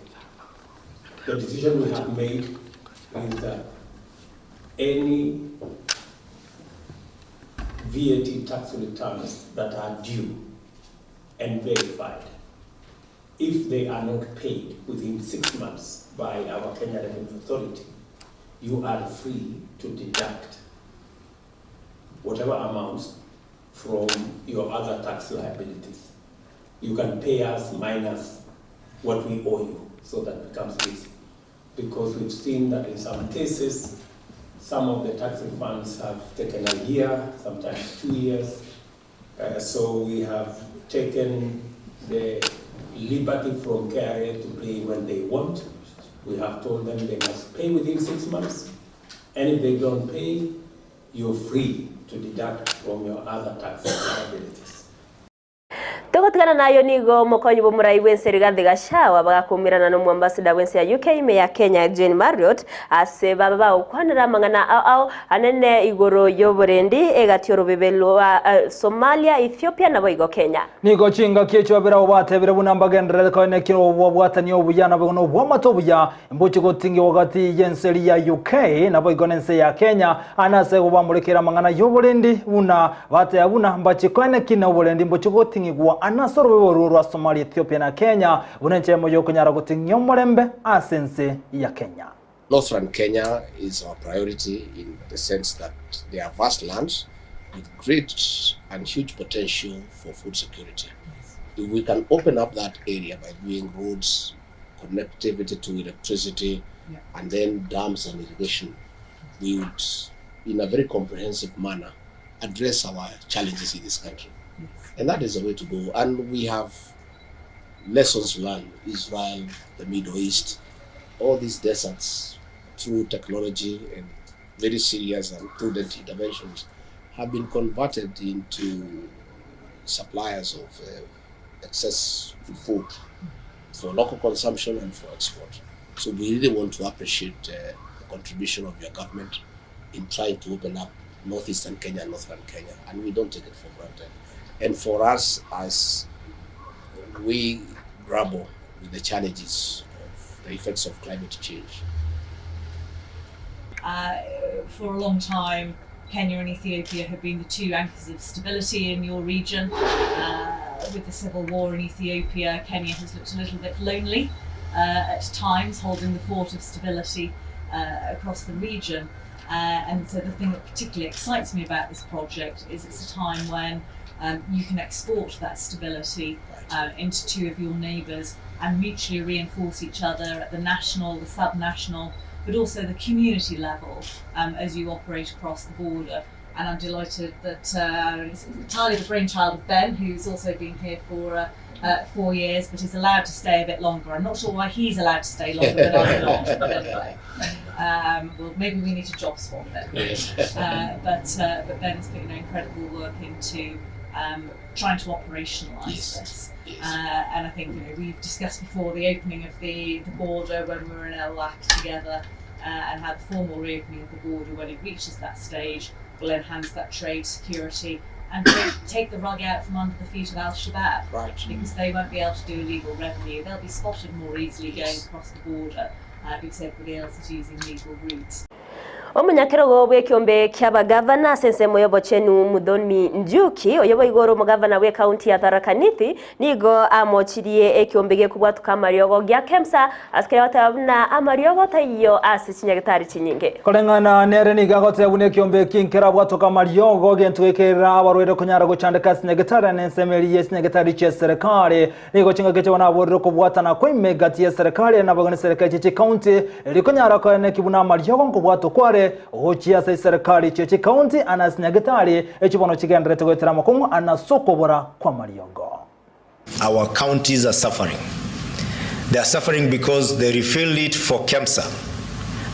The decision we have made is that any VAT tax returns that are due and verified, if they are not paid within 6 months by our Kenya Revenue Authority, you are free to deduct whatever amounts from your other tax liabilities. You can pay us minus what we owe you, so that becomes easy. Because we've seen that in some cases, some of the tax refunds have taken a year, sometimes 2 years. So we have taken the liberty from KRA to pay when they want. We have told them they must pay within 6 months. And if they don't pay, you're free to deduct from your other tax liabilities. Togotikana nayo nigo mokonyi bomurai wense Rigathi Gachagua bagakumirana no mwambassador wense ya UK me ya Kenya Jane Marriott ase baba ukwanira mangana au anene igoro yoborendi egatioro bebelo Somalia Ethiopia na boigo Kenya nigo chinga kiecho bera obatebere bunambagendere ko ne kiro obwatani obuyana bono bwamatobuya mbochi gotingi wagati yenseri ya UK na boigo nense ya Kenya anase obamulekera mangana yoborendi buna bate abuna mbachi ko ne kina oborendi mbochi gotingi gwa anasoro rwa Somalia Ethiopia na Kenya unenche moyo kunyara gotingi omorembe asense ya Kenya. Northern Kenya is our priority in the sense that they are vast lands with great and huge potential for food security. If we can open up that area by doing roads, connectivity to electricity, and then dams and irrigation, we would, in a very comprehensive manner, address our challenges in this country. And that is the way to go. And we have lessons learned. Israel, the Middle East, all these deserts, through technology and very serious and prudent interventions, have been converted into suppliers of excess food for local consumption and for export. So we really want to appreciate the contribution of your government in trying to open up northeastern Kenya and northern Kenya, and we don't take it for granted. And for us, as we grapple with the challenges of the effects of climate change. For a long time, Kenya and Ethiopia have been the two anchors of stability in your region. With the civil war in Ethiopia, Kenya has looked a little bit lonely at times, holding the fort of stability across the region. And so the thing that particularly excites me about this project is it's a time when you can export that stability into two of your neighbours and mutually reinforce each other at the national, the sub-national, but also the community level as you operate across the border. And I'm delighted that it's entirely the brainchild of Ben, who's also been here for 4 years, but is allowed to stay a bit longer. I'm not sure why he's allowed to stay longer than I'm not, but anyway. Well, maybe we need to job swap it. But Ben's put incredible work into trying to operationalise this. And I think we've discussed before the opening of the border when we were in El Lac together. and how the formal reopening of the border, when it reaches that stage, will enhance that trade security and take the rug out from under the feet of Al-Shabaab. Right. Because they won't be able to do illegal revenue. They'll be spotted more easily going across the border because everybody else is using legal routes. Omunyakirogo bwe kiombe kyaba governor sense moyobo chenu Muthoni Njuki oyobo igoro mu governor we county ya Tharaka Nithi nigo amochirie ekiombe ge kubwatuka mariogo gya KEMSA askere watabuna amariogo tayo asichinyagitari chinyinge kolengana nere ni gagote bune kiombe kinkera bwatuka mariogo gentwekera abarwere kunyara gucandika sinyagitara nensemeri yesinyagitari che serikali nigo chingageche wana borero kubwatana kwimegati ya serikali na bagone serikali che county likunyara ko ne kibuna mariogo kubwatukware Ochia sai serikali cheche county anasinyagitari echibono chigendrete gwetera makungu anasokobora kwa mariogo. Our counties are suffering. They are suffering because they refilled it for KEMSA.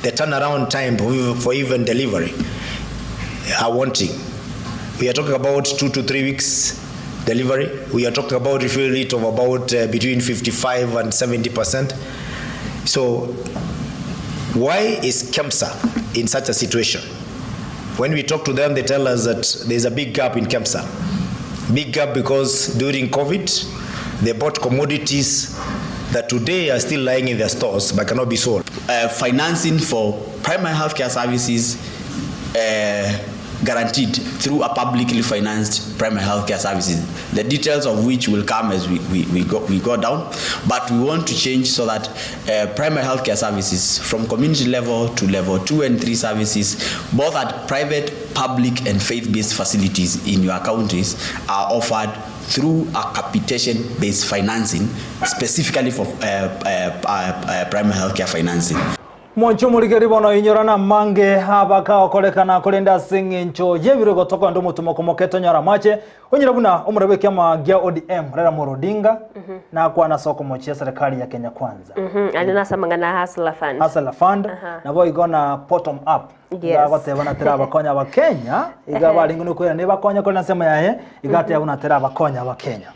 The turnaround time for even delivery are wanting. We are talking about 2 to 3 weeks delivery. We are talking about refill rate of about between 55 and 70%. So why is KEMSA in such a situation? When we talk to them, they tell us that there's a big gap in KEMSA. Big gap because during COVID, they bought commodities that today are still lying in their stores but cannot be sold. Financing for primary healthcare services guaranteed through a publicly financed primary healthcare services, the details of which will come as we go down, but we want to change so that primary healthcare services from community level to level 2 and 3 services, both at private, public and faith-based facilities in your counties, are offered through a capitation-based financing, specifically for primary healthcare financing. Mwanchu muligeri bono inyorana mange habaka okolekana kolenda singincho yebiro gotoka ndo mutumoko moketo nyara mache onyirabuna omurabe kyama gya ODM rera morodinga na kwa na soko mochia serikali ya Kenya Kwanza alina samangana Hustler Fund na boy gonna bottom up gagote bana tera bakonya ba Kenya igabali ngunu kwera ne bakonya ko nasema yahe igate yabuna tera bakonya ba Kenya.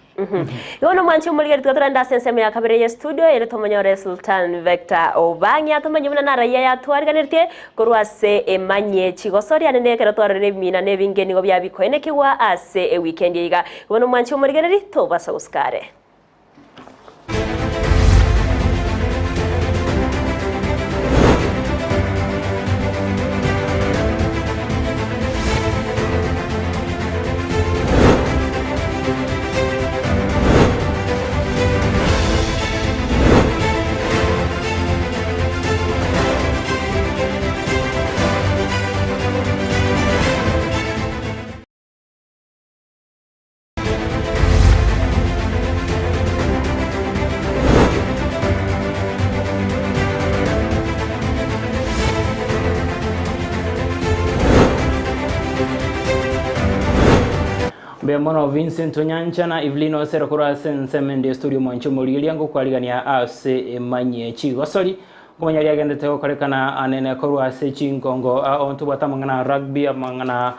Yono mwanchi umuligeri tukaturanda senseme ya kabere ya studio ele tomanyore Sultan Vector Obanya tomanyumuna na raya ya tuariganirtie kurwase Emanyie chigosori anene kera twarere mina nebingeni go byabiko enekiwa ase weekend yiga yono mwanchi umuligeri tobasa uskare. Bemono Vincent Onyancha na Eveline Osero kura sensemende studio mwancho muri yango kwaligania ase Emanyie chigosori kumanyali agendete okorekana anene korwa ase chingongo ontu batamangana rugby amangana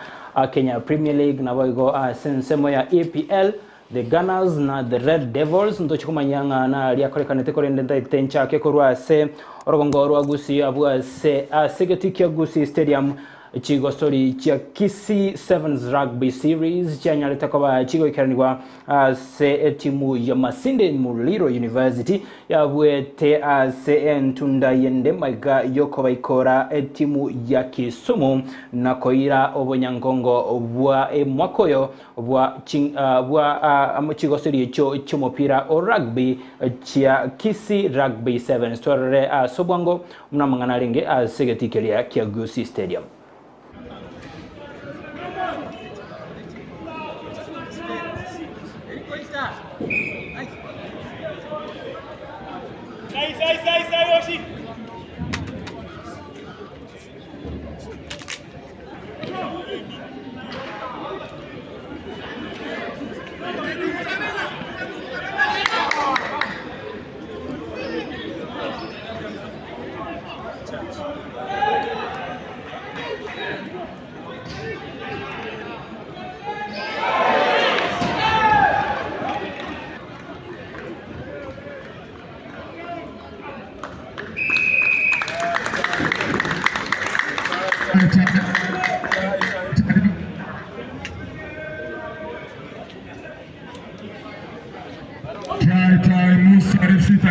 Kenya Premier League na boigo sensemo ya EPL the Gunners na the Red Devils ndo chikumanyanga na liakorekanete korendenta tencha ke korwa ase orogongo rwa Gusii abu ase segetikia Gusii Stadium chigosori chia Kisii Sevens Rugby Series chanyaleta kwa chigo ikiranigwa se timu ya Masinde Muliro University yabwete se ntunda yende maiga yoko baikora timu ya Kisumu na koira obonyangongo bwa mwakoyo bwa chigosori chumopira o rugby chia Kisii Rugby Sevens torre sobwango mnamangana lenge segetikelia kia Gusii Stadium.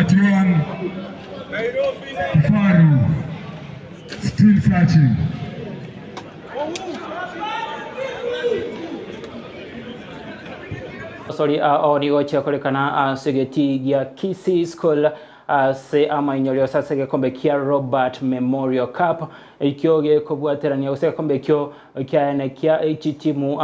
Robert Yohan Faru, still searching. Sorry, oni ocha kolekana segeti ya Kisii School se amanyolio sasa gekombe kia Robert Memorial Cup ikyoge kubwaterania useka kombe kyo kyane kya timu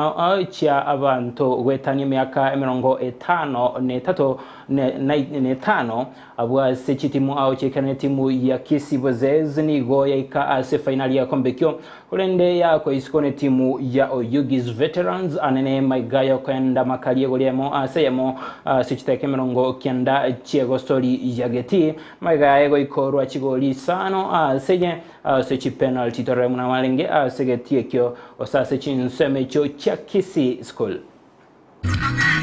cha abantu wetanye myaka 53 abwa se timu au chekane timu ya Kisii Bozez ni go yaika se finali ya kombe kyo kulende ya kwa isikone timu ya Oyugis Veterans anene maigayo kwenda makalie golemo aseyemo sichiteke 90 chiego story ya geti maigayo go ikorwa chigoli sano senye sechi penalty tore muna malenge segeti kyo osase chinseme cho cha Kisii School.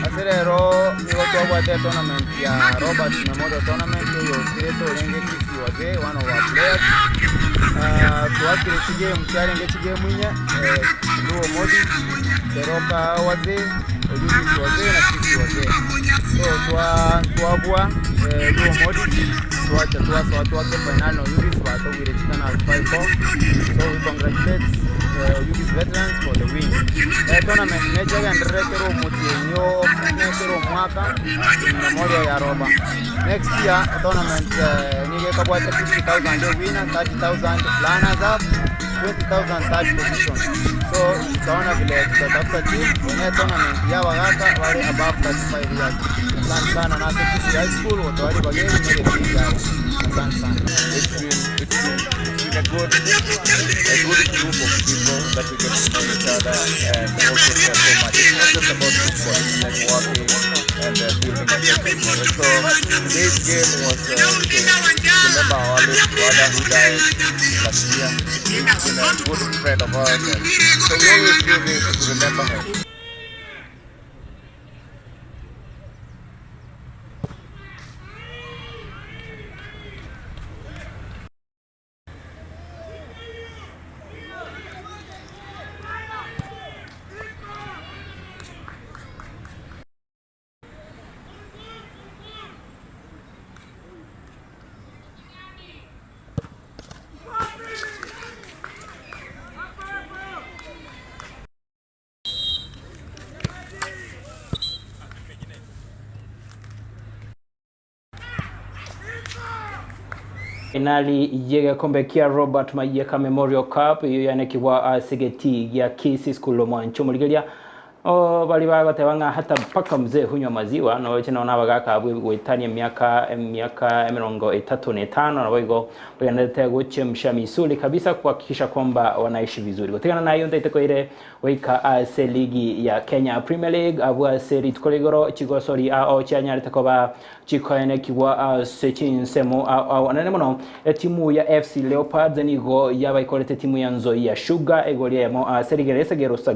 Aserero nigo twabwate tournament ya Robert Memorial Tournament yo sireto lenge Kisii waze one of our players tuwakire chigame challenge chigame mwinya nduo modi teroka waze Oyugis waze na Kisii waze so twabwa nduo modi tuwacha tuwake final no Oyugis batogire chikana 5-4 so we congratulate Oyugis Veterans for the win. Tournament nejaga ndrekero mutienyo nekero mwaka in memoria ya Roba. Next year tournament nige kabwate 50,000 winner, 30,000 runners up, 20,000 third position. So tutaona vile tutatafuta team kwenye tournament ya wagaka wale above 35 years. Plan sana na Kisii High School watawali bageni nige team yao. Asante sana. It's been a good group of people that we get to know each other and also share so much. It's not just about football, it's networking and building a team. So today's game was to remember our late brother who died last year. He's been a good friend of ours, and so we always do this to remember him. Finali yega kombe kia Robert Mayeka Memorial Cup iyo yanekiwa segeti ya Kisii School mwancho muligelia bali bagatebanga hata paka mzee hunywa maziwa no chena nabagaka abwitanye miaka 35 na baigo yanataka kuchemsha misuli kabisa kuhakikisha kwamba wanaishi vizuri. Kutegana na hiyo ndio ile weka ligi ya Kenya Premier League abwa seri tkoligoro chigosori ao chanya litakoba chikoene kiwa sechin semo au anemono timu ya FC Leopards nigo yaba ikolete timu ya Nzoia Sugar egolia ya seri geresa gerosa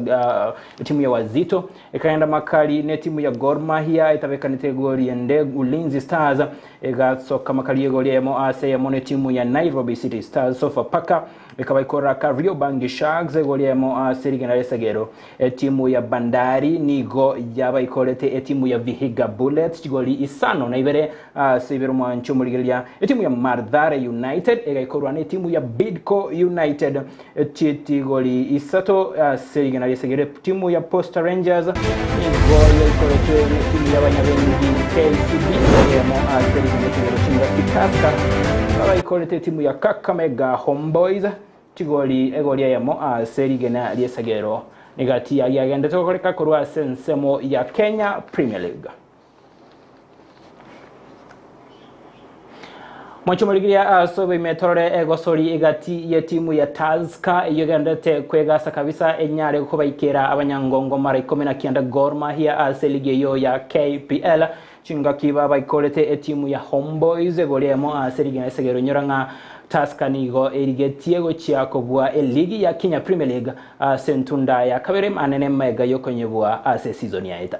timu ya Wazito ikaenda makali ne timu ya Gor Mahia itabekana goli ende Ulinzi Stars egatsoka makali egolia ya mone timu ya Nairobi City Stars sofa paka ikabaikora Kariobangi Sharks egolia seri geresa gero timu ya Bandari nigo yaba ikolete timu ya Vihiga Bullets goli isano na ibere sibero mwancho muligelia timu ya Mathare United egaikorwa ne timu ya Bidco United chiti goli isato serigana yesegere timu ya Posta Rangers goli ikolete timu ya Banyabengi KCB ya serigana chinga Kitaska aba ikolete timu ya Kakamega Homeboys chigoli egolia ya serigana yesegero negati yagenda tokoleka korwa sensemo ya Kenya Premier League. Mwancho muligiria sobe metore egosori egati ya timu ya Tazka yogendete kwegasa kabisa enyare kuba ikera abanyangongo mara 19 Gor Mahia selige yo ya KPL chinga kiba baikolete timu ya Homeboys egolemo selige segero nyoranga Tazka nigo erigetiego chiako bua ligi ya Kenya Premier League sentunda ya kabere anene mega yokonyebua season ya eta.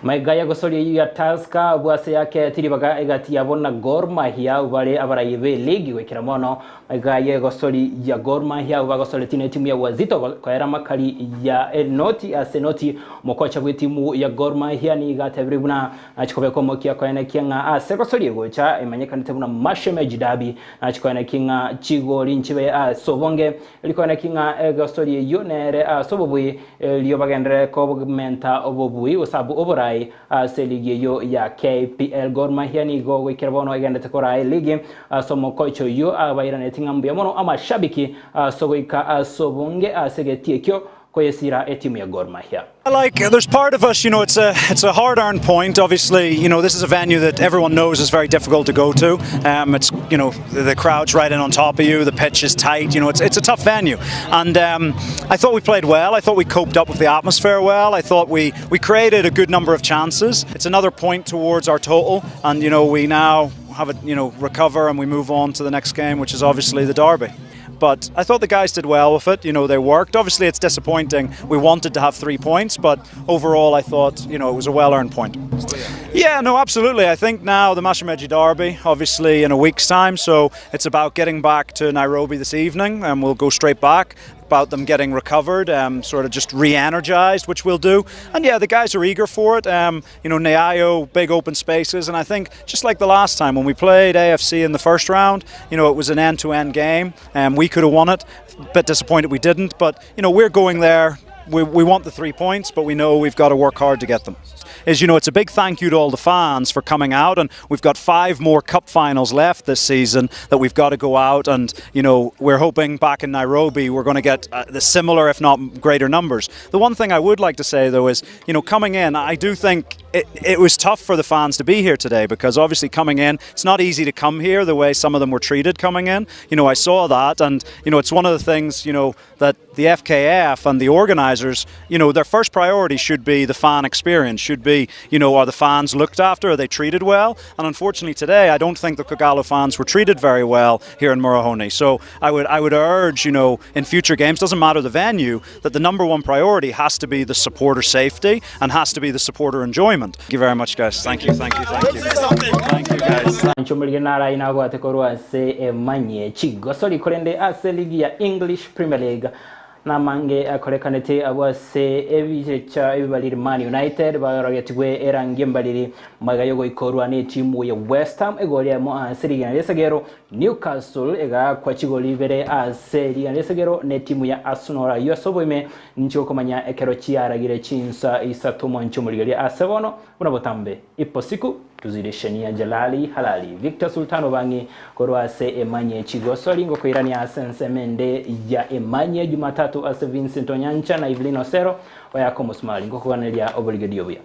maigaya gosori ya Tusker bwase yake tiribaga egati yabona Gor Mahia ubare abarayibe league wekira mono maigaya gosori ya Gor Mahia ubagosori timu ya Wazito kwa era makali ya Noti asenoti mokocha bwe timu ya Gor Mahia ni gatebri buna achikobe ko mokia kwa ena kinga asegosori gocha emanyeka ntebuna mashemeji dabi achikobe na kinga chigori nchibe sobonge liko na kinga gosori yo nere sobobwe liyo bagendere ko menta obobui usabu oborai seligi yo ya KPL Gor Mahia ni go wekirbono egende tekora ligi somo kocho yo abaira netingambu ya mono ama shabiki sogoika sobonge segetie kyo koyesira etimu ya Gor Mahia. Like, there's part of us, you know, it's a hard-earned point. Obviously, you know, this is a venue that everyone knows is very difficult to go to. It's, you know, the crowd's right in on top of you. The pitch is tight. You know, it's a tough venue. And I thought we played well. I thought we coped up with the atmosphere well. I thought we created a good number of chances. It's another point towards our total. And, you know, we now have it, you know, recover and we move on to the next game, which is obviously the derby. But I thought the guys did well with it. You know, they worked. Obviously, it's disappointing. We wanted to have 3 points, but overall, I thought, you know, it was a well-earned point. Yeah, no, absolutely. I think now the Mashemeji Derby, obviously in a week's time, so it's about getting back to Nairobi this evening, and we'll go straight back. About them getting recovered, sort of just re-energized, which we'll do. And yeah, the guys are eager for it. You know, Nyayo, big open spaces, and I think just like the last time when we played AFC in the first round, you know, it was an end-to-end game, and we could have won it. A bit disappointed we didn't, but you know, we're going there. We want the 3 points, but we know we've got to work hard to get them. You know, it's a big thank you to all the fans for coming out, and we've got 5 more cup finals left this season that we've got to go out, and you know, we're hoping back in Nairobi we're going to get the similar, if not greater numbers. The one thing I would like to say though is, you know, coming in, I do think it was tough for the fans to be here today, because obviously coming in, it's not easy to come here the way some of them were treated coming in. You know, I saw that, and you know, it's one of the things, you know, that the FKF and the organisers, you know, their first priority should be the fan experience, should be, you know, are the fans looked after, are they treated well? And unfortunately today, I don't think the Kogalo fans were treated very well here in Murahoni. So I would urge, you know, in future games, doesn't matter the venue, that the number one priority has to be the supporter safety and has to be the supporter enjoyment. Thank you very much, guys. Thank you, thank you, thank you. Thank you, guys. Nchumbuliginara inagwa tekorwa se Emanyie Chigosori kolende ase ligi ya English Premier League. Na mange akorekanete abwase ebicha ebibaliri Man United bayoragetigwe erangi mbaliri magayogo ikorwa ne timu ya West Ham egoli ya mo asiriga yesegero Newcastle ega kwa chigoli bere asiriga yesegero ne timu ya Arsenal yosoboime ncho komanya ekero chiaragire chinsa isatomo nchumuligari asebono unabotambe ipo siku tuzidishania jalali halali Victor Sultano bangi korwa se Emanyie Chigosori ngo koirani asense mende ya Emanyie Jumatato ase Vincent Onyancha na Eveline Osero oyako musmali ngo kuganelia obligadio bya.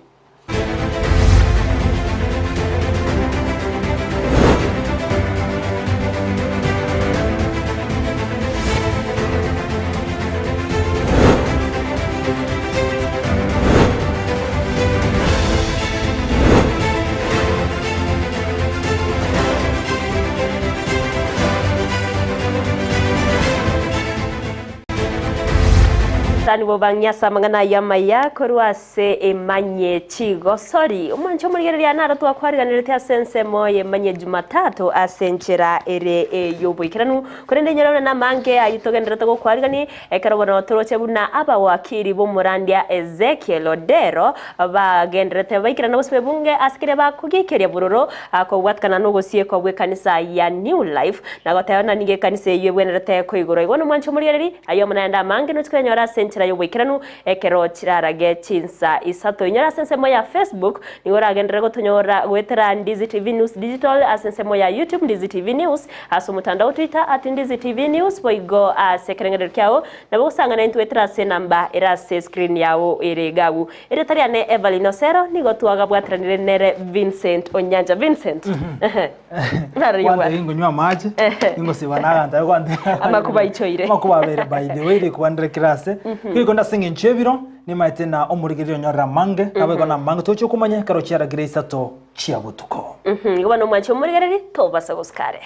Tani bobanyasa mangana yamaya korwa se Emanyie Chigosori umancho murigereria nara twakwariganirete asense moye Emanyie Jumatato asenchera ere yoboikiranu kurende nyarona na mange ayitogenderete go kwarigani ekarobona otoroche buna aba wakiri bo murandia Ezekiel Odero bagenderete baikirana bosbe bunge askire bakugikeria buroro akobwatkana no gosie ko bwe kanisa ya New Life nagotayona nige kanisa yebwenerete ko igoro ibono mancho murigereri ayo munanda mange no tkenyora senchera yo wikiranu ekero chirarage chinsa isato inyara sensemo ya Facebook ni uragendere gotonyora gwetera Ndizi TV News Digital asensemo ya YouTube Ndizi TV News aso mutandao Twitter @Ndizi TV News boigo asekerengere kyao nabo usangana intwetera se namba era se screen yao eregagu eretari ane Eveline Osero nigo tuaga bwatranire nere Vincent Onyancha Vincent Wanda ingo nywa maji ingo sibanaga ntayo kwande amakuba ichoire amakuba bere by the way kwandre kirase kwikonda singe nchebiro ni maitena omurigiryo nyora mange abego na mange tocho kumanya karo chiara grace to chia butuko ngobano mwacho murigiriri to basa goskare